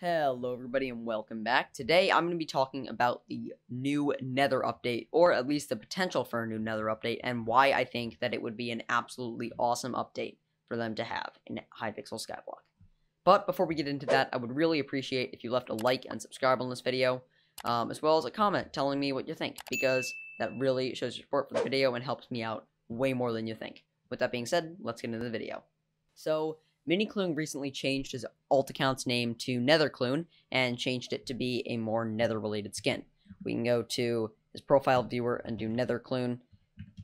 Hello everybody and welcome back. Today I'm going to be talking about the new Nether update, or at least the potential for a new Nether update, and why I think that it would be an absolutely awesome update for them to have in Hypixel Skyblock. But before we get into that, I would really appreciate if you left a like and subscribe on this video, as well as a comment telling me what you think, because that really shows your support for the video and helps me out way more than you think. With that being said, let's get into the video. So, Netherkloon recently changed his alt account's name to Netherkloon and changed it to be a more Nether-related skin. We can go to his profile viewer and do Netherkloon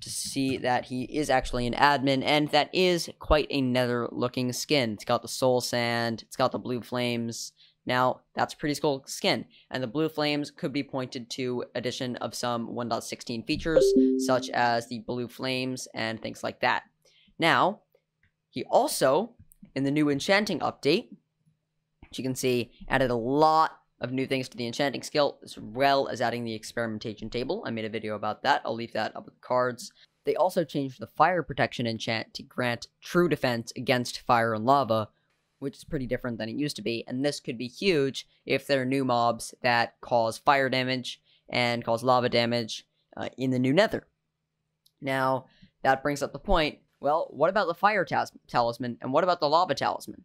to see that he is actually an admin, and that is quite a Nether-looking skin. It's got the soul sand, it's got the blue flames. Now, that's a pretty cool skin, and the blue flames could be pointed to addition of some 1.16 features, such as the blue flames and things like that. Now, he also, in the new enchanting update, which you can see, added a lot of new things to the enchanting skill, as well as adding the experimentation table. I made a video about that. I'll leave that up with the cards. They also changed the fire protection enchant to grant true defense against fire and lava, which is pretty different than it used to be, and this could be huge if there are new mobs that cause fire damage and cause lava damage in the new Nether. Now, that brings up the point, well, what about the fire talisman, and what about the lava talisman?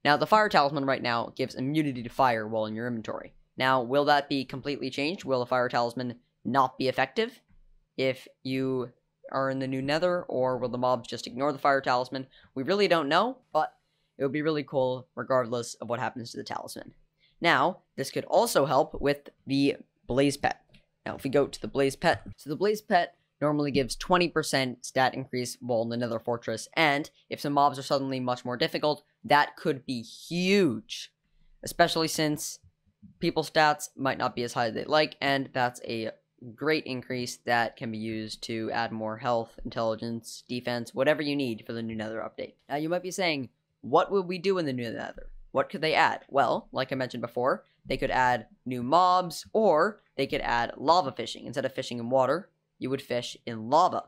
Now, the fire talisman right now gives immunity to fire while in your inventory. Now, will that be completely changed? Will the fire talisman not be effective if you are in the new Nether, or will the mobs just ignore the fire talisman? We really don't know, but it would be really cool regardless of what happens to the talisman. Now, this could also help with the Blaze Pet. Now, if we go to the Blaze Pet, so the Blaze Pet normally gives 20% stat increase while in the Nether Fortress, and if some mobs are suddenly much more difficult, that could be huge, especially since people's stats might not be as high as they'd like, and that's a great increase that can be used to add more health, intelligence, defense, whatever you need for the new Nether update. Now, you might be saying, what would we do in the new Nether? What could they add? Well, like I mentioned before, they could add new mobs, or they could add lava fishing. Instead of fishing in water, you would fish in lava.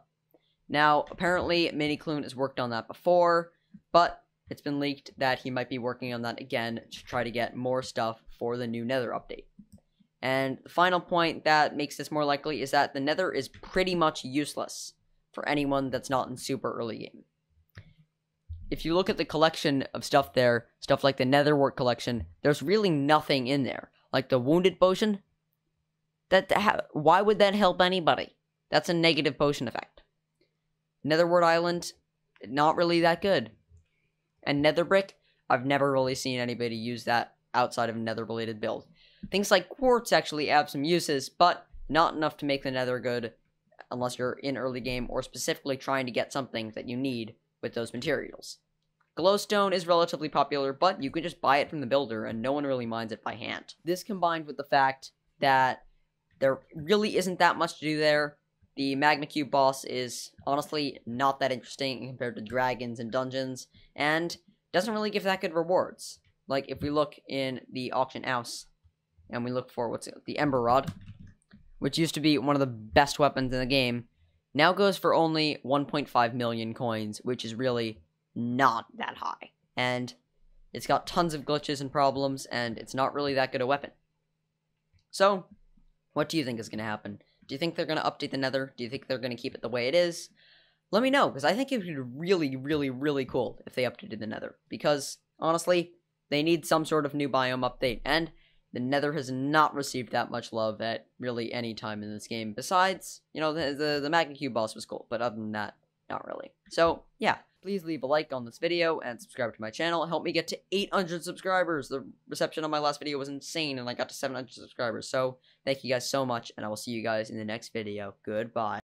Now, apparently, Netherkloon has worked on that before, but it's been leaked that he might be working on that again to try to get more stuff for the new Nether update. And the final point that makes this more likely is that the Nether is pretty much useless for anyone that's not in super early game. If you look at the collection of stuff there, stuff like the Netherwort collection, there's really nothing in there. Like the Wounded Potion, why would that help anybody? That's a negative potion effect. Netherwort Island, not really that good. And Nether Brick, I've never really seen anybody use that outside of a Nether-related build. Things like Quartz actually have some uses, but not enough to make the Nether good unless you're in early game or specifically trying to get something that you need with those materials. Glowstone is relatively popular, but you can just buy it from the builder and no one really minds it by hand. This combined with the fact that there really isn't that much to do there. The Magma Cube boss is honestly not that interesting compared to dragons and dungeons, and doesn't really give that good rewards. Like, if we look in the auction house, and we look for the Ember Rod, which used to be one of the best weapons in the game, now goes for only 1.5 million coins, which is really not that high. And it's got tons of glitches and problems, and it's not really that good a weapon. So, what do you think is going to happen? Do you think they're going to update the Nether? Do you think they're going to keep it the way it is? Let me know, because I think it would be really, really, really cool if they updated the Nether. Because, honestly, they need some sort of new biome update, and the Nether has not received that much love at really any time in this game. Besides, you know, the Magma Cube boss was cool, but other than that, not really. So, yeah, please leave a like on this video and subscribe to my channel. Help me get to 800 subscribers. The reception on my last video was insane, and I got to 700 subscribers. So, thank you guys so much, and I will see you guys in the next video. Goodbye.